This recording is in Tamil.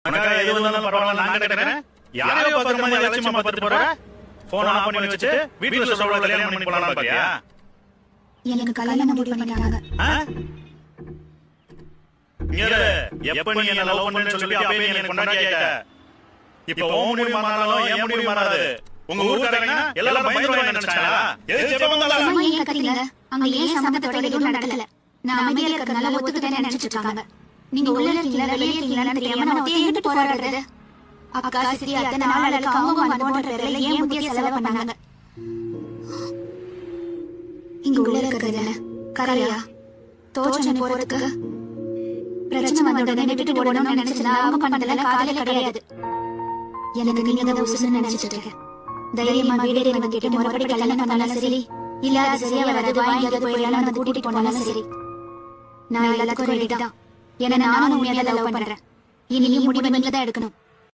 அக்கா எது வந்தாலும் பரவாயில்ல நான் கேட்கிறேன். யாரையோ பாக்குற மாதிரி அலட்சியமா பார்த்துட்டு போற? போன் ஆஃப் பண்ணி வச்சுட்டு வீட்ல சொல்றவள கல்யாணம் பண்ணி போலாம் பாத்தியா? எனக்கு கல்யாணம் முடிவு பண்ணிட்டாங்க. எப்ப நீ என்ன லவ் பண்ணேன்னு சொல்லி அப்பவே நீ எனக்கு கொண்டாடி ஆயிட்ட. இப்போ உன் முடிவு மாறாலும் என் முடிவு மாறாது. உங்க ஊர்க்காரங்க எல்லாரும் பயந்துருவாங்க நினைச்சாங்களா? எது செப்ப வந்தாலும் அம்மா ஏன் கத்திங்க? அங்க ஏன் சம்பந்தத்தோட எதுவும் நடக்கல. நான் அமைதியா இருக்கறனால ஒத்துக்கிட்டேன்னு நினைச்சிட்டு இருக்காங்க. நீங்க உள்ள இருக்கீங்களா வெளியே இருக்கீங்களான்னு தெரியாம நான் ஒத்தே எங்கிட்டு போராடுறது? அக்கா சித்தி அத்தனை நாள் அவங்க மனமோட பேர்ல ஏன் முத்திய செலவு பண்ணாங்க? இங்க உள்ள இருக்கிறது கரையா தோச்சனை போறதுக்கு பிரச்சனை வந்த உடனே விட்டுட்டு போடணும்னு நினைச்சதுனா அவங்க பண்ணதுல காதலே கிடையாது. எனக்கு நீங்க தான் உசுன்னு நினைச்சிட்டு இருக்கேன். தைரியமா வீடே வந்து கேட்டு முறைப்படி கல்யாணம் பண்ணாலும் சரி, இல்ல அது சரியா வராது வாங்கியாவது போயிடலாம் வந்து கூட்டிட்டு போனாலும் சரி, நான் எல்லாத்துக்கும் ரெடி தான். ஏன்னா நானும் உண்மையா லவ் பண்றேன். இனியும் முடிவு நீங்க தான் எடுக்கணும்.